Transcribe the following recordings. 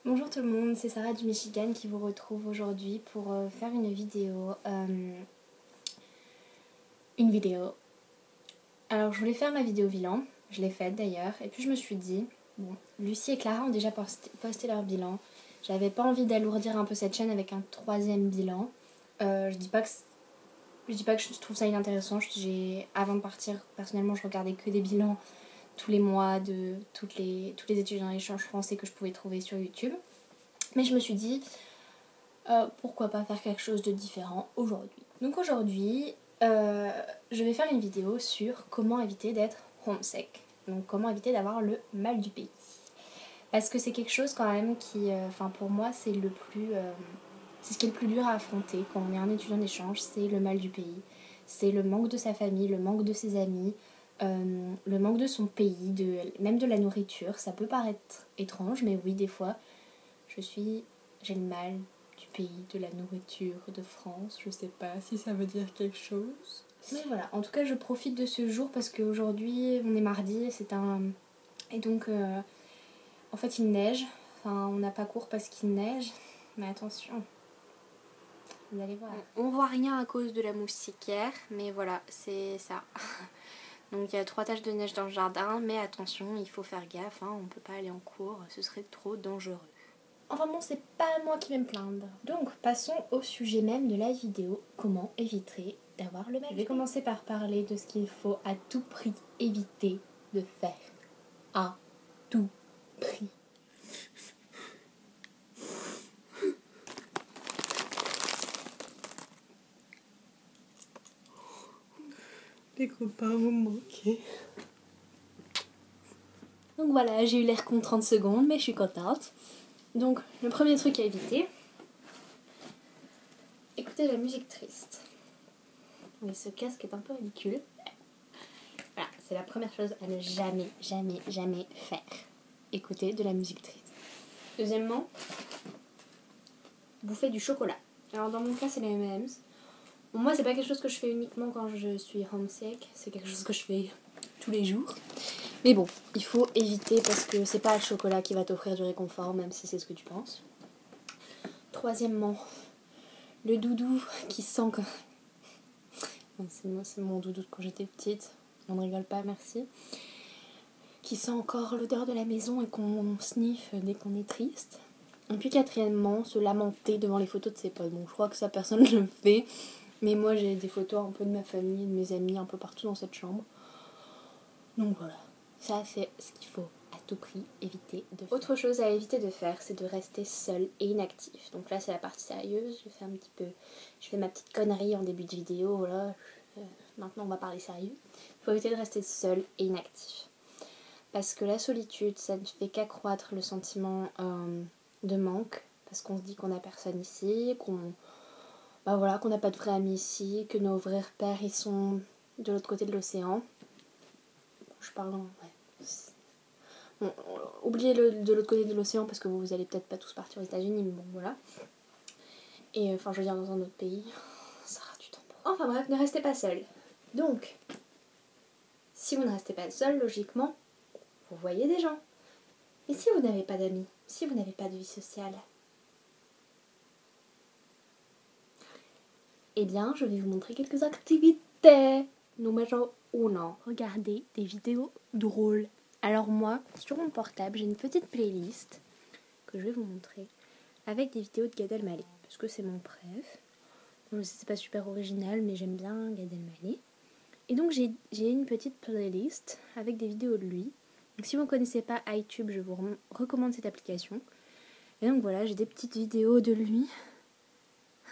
Bonjour tout le monde, c'est Sarah du Michigan qui vous retrouve aujourd'hui pour faire une vidéo. Alors je voulais faire ma vidéo bilan, je l'ai faite d'ailleurs, et puis je me suis dit, bon, Lucie et Clara ont déjà posté leur bilan. J'avais pas envie d'alourdir un peu cette chaîne avec un troisième bilan. Je dis pas que je trouve ça inintéressant. Avant de partir, personnellement, je regardais que des bilans tous les mois de tous les étudiants d'échange français que je pouvais trouver sur YouTube. Mais je me suis dit, pourquoi pas faire quelque chose de différent aujourd'hui. Donc aujourd'hui, je vais faire une vidéo sur comment éviter d'être homesick. Donc comment éviter d'avoir le mal du pays. Parce que c'est quelque chose quand même qui, pour moi, c'est c'est ce qui est le plus dur à affronter quand on est un étudiant d'échange, c'est le mal du pays. C'est le manque de sa famille, le manque de ses amis, le manque de son pays, même de la nourriture. Ça peut paraître étrange, mais oui, des fois, j'ai le mal du pays, de la nourriture, de France. Je sais pas si ça veut dire quelque chose. Mais voilà, en tout cas, je profite de ce jour parce qu'aujourd'hui, on est mardi, et donc, en fait, il neige. Enfin, on n'a pas cours parce qu'il neige. Mais attention, vous allez voir. On voit rien à cause de la moustiquaire, mais voilà, c'est ça. Donc il y a 3 taches de neige dans le jardin, mais attention, il faut faire gaffe, hein, on peut pas aller en cours, ce serait trop dangereux. Enfin bon, c'est pas moi qui vais me plaindre. Donc, passons au sujet même de la vidéo, comment éviter d'avoir le mal. Je vais commencer par parler de ce qu'il faut à tout prix éviter de faire. À tout prix. Les copains, vous me manquez. Donc voilà, j'ai eu l'air con 30 secondes, mais je suis contente. Donc, le premier truc à éviter, écouter de la musique triste. Oui, ce casque est un peu ridicule. Voilà, c'est la première chose à ne jamais, jamais, jamais faire. Écouter de la musique triste. Deuxièmement, bouffer du chocolat. Alors dans mon cas, c'est les M&M's. Bon, moi, c'est pas quelque chose que je fais uniquement quand je suis homesick. C'est quelque chose que je fais tous les jours. Mais bon, il faut éviter parce que c'est pas le chocolat qui va t'offrir du réconfort, même si c'est ce que tu penses. Troisièmement, le doudou qui sent que... C'est mon doudou de quand j'étais petite. On ne rigole pas, merci. Qui sent encore l'odeur de la maison et qu'on sniffe dès qu'on est triste. Et puis quatrièmement, se lamenter devant les photos de ses potes. Bon, je crois que ça, personne ne le fait. Mais moi, j'ai des photos un peu de ma famille, de mes amis, un peu partout dans cette chambre. Donc voilà, ça c'est ce qu'il faut à tout prix éviter de faire. Autre chose à éviter de faire, c'est de rester seul et inactif. Donc là, c'est la partie sérieuse. Je fais ma petite connerie en début de vidéo. Voilà. Maintenant, on va parler sérieux. Il faut éviter de rester seul et inactif. Parce que la solitude, ça ne fait qu'accroître le sentiment de manque. Parce qu'on se dit qu'on n'a personne ici, qu'on n'a pas de vrais amis ici, que nos vrais repères, ils sont de l'autre côté de l'océan. Je parle en... Ouais. Bon, oubliez de l'autre côté de l'océan parce que vous allez peut-être pas tous partir aux États-Unis, mais bon, voilà. Et enfin, je veux dire, dans un autre pays, ça sera du temps pour... Enfin bref, ne restez pas seul. Donc, si vous ne restez pas seul, logiquement, vous voyez des gens. Et si vous n'avez pas d'amis, si vous n'avez pas de vie sociale, eh bien, je vais vous montrer quelques activités. Numéro 1. Regardez des vidéos drôles. Alors moi, sur mon portable, j'ai une petite playlist que je vais vous montrer avec des vidéos de Gad Elmaleh. Parce que c'est mon préf. Je sais c'est pas super original, mais j'aime bien Gad Elmaleh. Et donc j'ai une petite playlist avec des vidéos de lui. Donc si vous ne connaissez pas iTube, je vous recommande cette application. Et donc voilà, j'ai des petites vidéos de lui.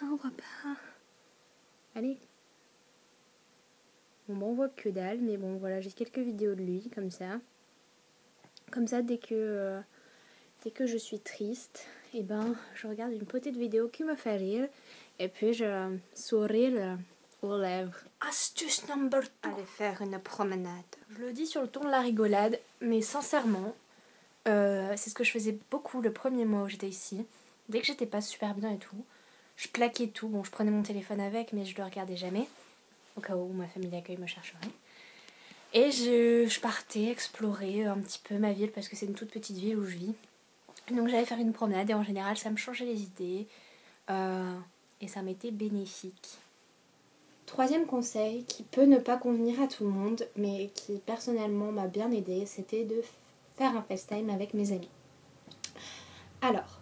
Ah, on voit pas. Allez. Bon, on voit que dalle, mais bon, voilà, j'ai quelques vidéos de lui, comme ça. Comme ça, dès que je suis triste, et ben, je regarde une petite vidéo qui me fait rire, et puis je souris aux lèvres. Astuce number 2. Aller faire une promenade. Je le dis sur le ton de la rigolade, mais sincèrement, c'est ce que je faisais beaucoup le premier mois où j'étais ici. Dès que j'étais pas super bien et tout, je plaquais tout. Bon, je prenais mon téléphone avec, mais je le regardais jamais. Au cas où ma famille d'accueil me chercherait. Et je partais explorer un petit peu ma ville parce que c'est une toute petite ville où je vis. Donc j'allais faire une promenade et en général ça me changeait les idées et ça m'était bénéfique. Troisième conseil qui peut ne pas convenir à tout le monde mais qui personnellement m'a bien aidé, c'était de faire un FaceTime avec mes amis. Alors,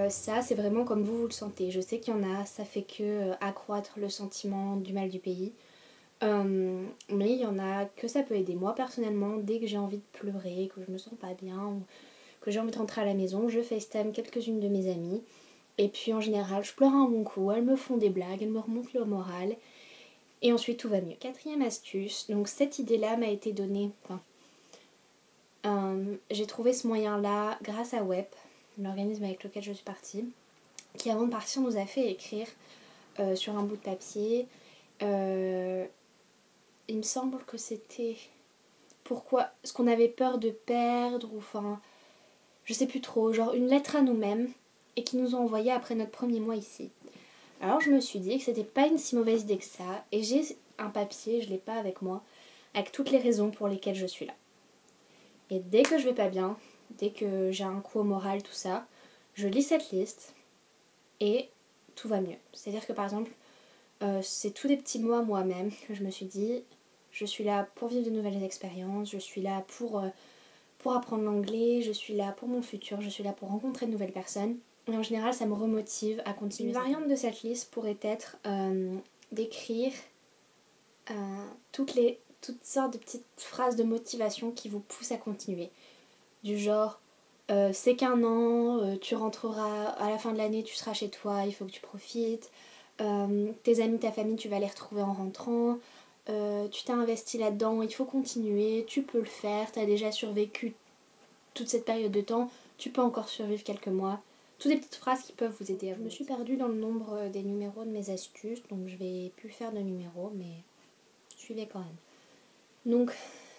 ça c'est vraiment comme vous le sentez. Je sais qu'il y en a, ça fait que accroître le sentiment du mal du pays. Mais il y en a que ça peut aider. Moi personnellement, dès que j'ai envie de pleurer, que je me sens pas bien ou que j'ai envie de rentrer à la maison, je FaceTime quelques-unes de mes amies. Et puis en général, je pleure un bon coup, elles me font des blagues, elles me remontent le moral. Et ensuite tout va mieux. Quatrième astuce, donc cette idée-là m'a été donnée. J'ai trouvé ce moyen-là grâce à WEP, l'organisme avec lequel je suis partie, qui avant de partir nous a fait écrire sur un bout de papier. Il me semble que c'était pourquoi, ce qu'on avait peur de perdre, ou enfin, je sais plus trop, genre une lettre à nous-mêmes, et qui nous ont envoyé après notre premier mois ici. Alors je me suis dit que c'était pas une si mauvaise idée que ça, et j'ai un papier, je l'ai pas avec moi, avec toutes les raisons pour lesquelles je suis là. Et dès que je vais pas bien, dès que j'ai un coup au moral, tout ça, je lis cette liste, et tout va mieux. C'est-à-dire que par exemple, c'est tous des petits mots à moi-même que je me suis dit, je suis là pour vivre de nouvelles expériences, je suis là pour apprendre l'anglais, je suis là pour mon futur, je suis là pour rencontrer de nouvelles personnes. Et en général, ça me remotive à continuer. Une variante de cette liste pourrait être d'écrire toutes sortes de petites phrases de motivation qui vous poussent à continuer. Du genre, c'est qu'un an, tu rentreras à la fin de l'année, tu seras chez toi, il faut que tu profites. Tes amis, ta famille, tu vas les retrouver en rentrant. Tu t'es investi là-dedans, il faut continuer, tu peux le faire, tu as déjà survécu toute cette période de temps, tu peux encore survivre quelques mois. Toutes des petites phrases qui peuvent vous aider. Je me suis perdue dans le nombre des numéros de mes astuces, donc je vais plus faire de numéros, mais suivez quand même. Donc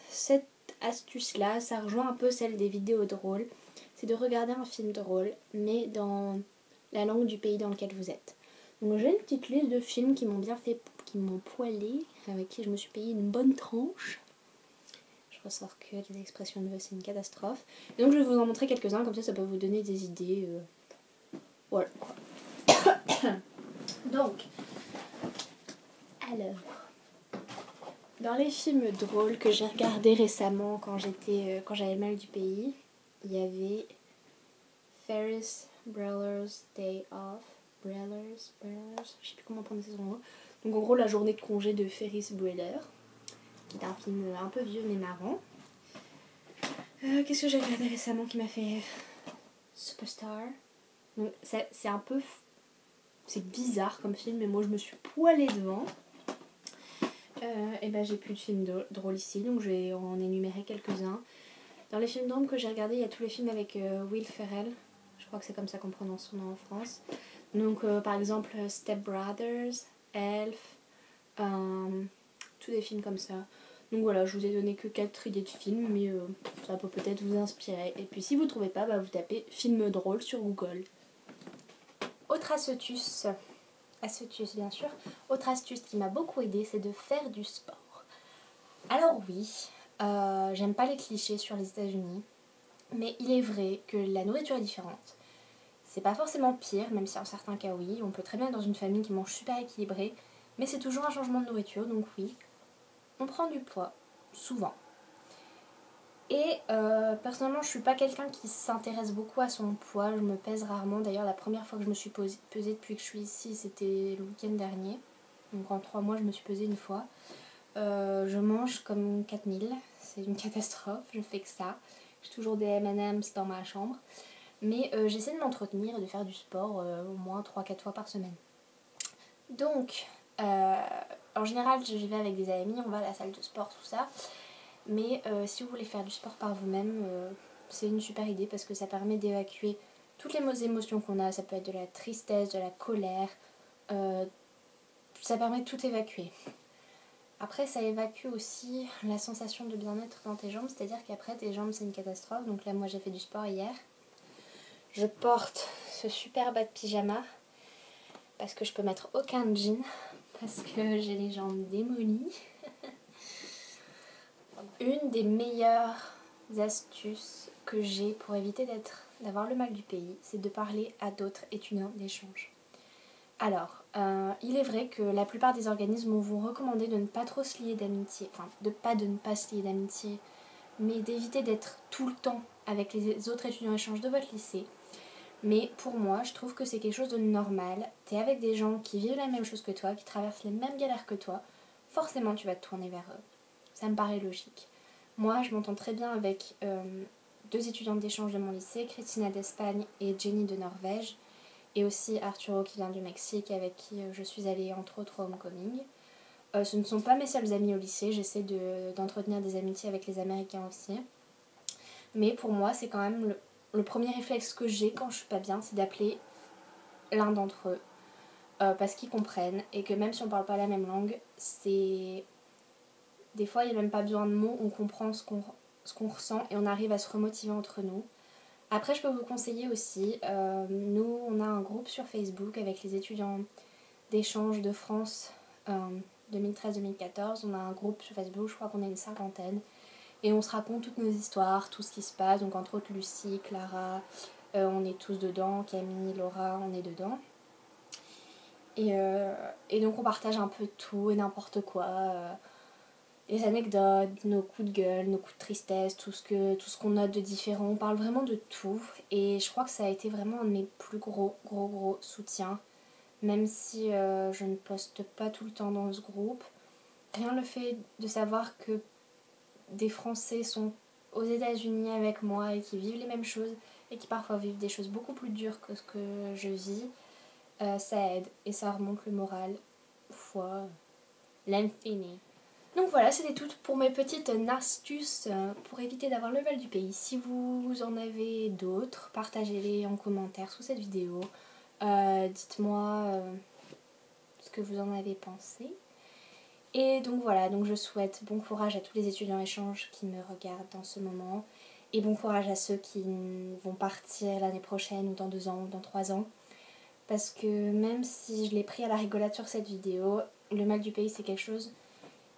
cette astuce-là, ça rejoint un peu celle des vidéos drôles. C'est de regarder un film drôle, mais dans la langue du pays dans lequel vous êtes. Donc j'ai une petite liste de films qui m'ont bien fait, qui m'ont poilé, avec qui je me suis payé une bonne tranche. Je ressors que les expressions de c'est une catastrophe. Et donc je vais vous en montrer quelques-uns, comme ça peut vous donner des idées. Voilà. Donc, alors, dans les films drôles que j'ai regardés récemment quand j'avais le mal du pays, il y avait Ferris Bueller's Day Off. Bueller's, je sais plus comment prononcer son nom. Donc en gros la journée de congé de Ferris Bueller, qui est un film un peu vieux mais marrant. Qu'est-ce que j'ai regardé récemment qui m'a fait rire? Superstar. Donc c'est un peu... C'est bizarre comme film, mais moi je me suis poilée devant. Et ben j'ai plus de films drôles ici, donc je vais en énumérer quelques-uns. Dans les films drôles que j'ai regardés, il y a tous les films avec Will Ferrell. Je crois que c'est comme ça qu'on prononce son nom en France. Donc par exemple Step Brothers, Elf, tous des films comme ça. Donc voilà, je vous ai donné que 4 idées de films, mais ça peut peut-être vous inspirer. Et puis si vous ne trouvez pas, bah, vous tapez film drôle sur Google. Autre astuce bien sûr, autre astuce qui m'a beaucoup aidée, c'est de faire du sport. Alors oui, j'aime pas les clichés sur les États-Unis, mais il est vrai que la nourriture est différente. C'est pas forcément pire, même si en certains cas oui, on peut très bien être dans une famille qui mange super équilibré, mais c'est toujours un changement de nourriture, donc oui, on prend du poids, souvent. Et personnellement, je suis pas quelqu'un qui s'intéresse beaucoup à son poids, je me pèse rarement. D'ailleurs, la première fois que je me suis pesée depuis que je suis ici, c'était le week-end dernier. Donc en 3 mois, je me suis pesée une fois. Je mange comme 4000, c'est une catastrophe, je fais que ça. J'ai toujours des M&M's dans ma chambre. Mais j'essaie de m'entretenir et de faire du sport au moins 3-4 fois par semaine. Donc, en général, j'y vais avec des amis, on va à la salle de sport, tout ça. Mais si vous voulez faire du sport par vous-même, c'est une super idée parce que ça permet d'évacuer toutes les émotions qu'on a. Ça peut être de la tristesse, de la colère. Ça permet de tout évacuer. Après, ça évacue aussi la sensation de bien-être dans tes jambes. C'est-à-dire qu'après, tes jambes, c'est une catastrophe. Donc là, moi, j'ai fait du sport hier. Je porte ce super bas de pyjama parce que je peux mettre aucun jean parce que j'ai les jambes démolies. Une des meilleures astuces que j'ai pour éviter d'être d'avoir le mal du pays, c'est de parler à d'autres étudiants d'échange. Alors, il est vrai que la plupart des organismes vont vous recommander de ne pas trop se lier d'amitié, enfin de ne pas se lier d'amitié, mais d'éviter d'être tout le temps avec les autres étudiants d'échange de votre lycée. Mais pour moi, je trouve que c'est quelque chose de normal. T'es avec des gens qui vivent la même chose que toi, qui traversent les mêmes galères que toi, forcément tu vas te tourner vers eux. Ça me paraît logique. Moi, je m'entends très bien avec deux étudiantes d'échange de mon lycée, Christina d'Espagne et Jenny de Norvège, et aussi Arturo qui vient du Mexique, avec qui je suis allée entre autres au homecoming. Ce ne sont pas mes seuls amis au lycée, j'essaie d'entretenir des amitiés avec les Américains aussi. Mais pour moi, c'est quand même le premier réflexe que j'ai quand je suis pas bien, c'est d'appeler l'un d'entre eux. Parce qu'ils comprennent et que même si on parle pas la même langue, c'est... Des fois, il n'y a même pas besoin de mots, on comprend ce qu'on ressent et on arrive à se remotiver entre nous. Après, je peux vous conseiller aussi, nous, on a un groupe sur Facebook avec les étudiants d'échange de France 2013-2014. On a un groupe sur Facebook, je crois qu'on est une cinquantaine. Et on se raconte toutes nos histoires, tout ce qui se passe. Donc entre autres Lucie, Clara, on est tous dedans, Camille, Laura, on est dedans. Et donc on partage un peu tout et n'importe quoi. Les anecdotes, nos coups de gueule, nos coups de tristesse, tout ce qu'on note de différent. On parle vraiment de tout. Et je crois que ça a été vraiment un de mes plus gros soutiens. Même si je ne poste pas tout le temps dans ce groupe. Rien le fait de savoir que des Français sont aux États-Unis avec moi et qui vivent les mêmes choses et qui parfois vivent des choses beaucoup plus dures que ce que je vis, ça aide et ça remonte le moral fois l'infini. Donc voilà, c'était tout pour mes petites astuces pour éviter d'avoir le mal du pays. Si vous en avez d'autres, partagez-les en commentaire sous cette vidéo. Dites-moi ce que vous en avez pensé. Et donc voilà, donc je souhaite bon courage à tous les étudiants échange qui me regardent en ce moment. Et bon courage à ceux qui vont partir l'année prochaine ou dans 2 ans ou dans 3 ans. Parce que même si je l'ai pris à la rigolade sur cette vidéo, le mal du pays c'est quelque chose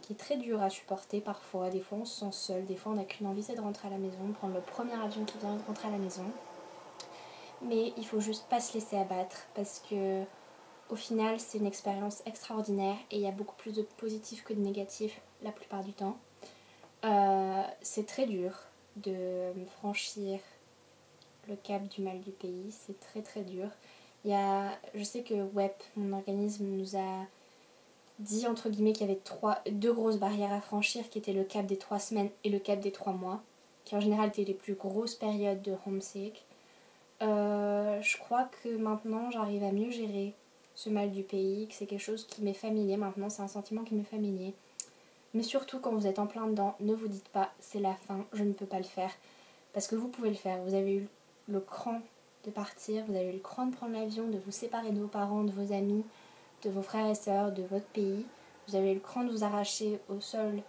qui est très dur à supporter parfois. Des fois on se sent seul, des fois on n'a qu'une envie, c'est de rentrer à la maison, prendre le premier avion qui vient de rentrer à la maison. Mais il faut juste pas se laisser abattre parce que au final c'est une expérience extraordinaire et il y a beaucoup plus de positifs que de négatifs la plupart du temps. C'est très dur de franchir le cap du mal du pays, c'est très dur. Je sais que WEP, mon organisme, nous a dit entre guillemets qu'il y avait deux grosses barrières à franchir qui étaient le cap des 3 semaines et le cap des 3 mois, qui en général étaient les plus grosses périodes de homesick. Je crois que maintenant j'arrive à mieux gérer ce mal du pays, que c'est quelque chose qui m'est familier maintenant, c'est un sentiment qui m'est familier. Mais surtout quand vous êtes en plein dedans, ne vous dites pas c'est la fin, je ne peux pas le faire. Parce que vous pouvez le faire, vous avez eu le cran de partir, vous avez eu le cran de prendre l'avion, de vous séparer de vos parents, de vos amis, de vos frères et sœurs, de votre pays. Vous avez eu le cran de vous arracher au sol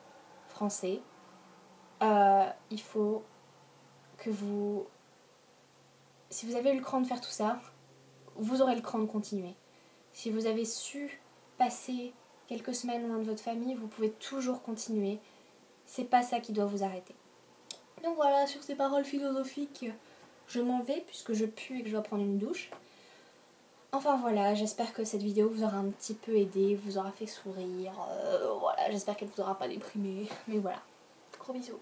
français. Il faut que vous... Si vous avez eu le cran de faire tout ça, vous aurez le cran de continuer. Si vous avez su passer quelques semaines loin de votre famille, vous pouvez toujours continuer. C'est pas ça qui doit vous arrêter. Donc voilà, sur ces paroles philosophiques, je m'en vais puisque je pue et que je dois prendre une douche. Enfin voilà, j'espère que cette vidéo vous aura un petit peu aidé, vous aura fait sourire. Voilà, j'espère qu'elle vous aura pas déprimé. Mais voilà, gros bisous.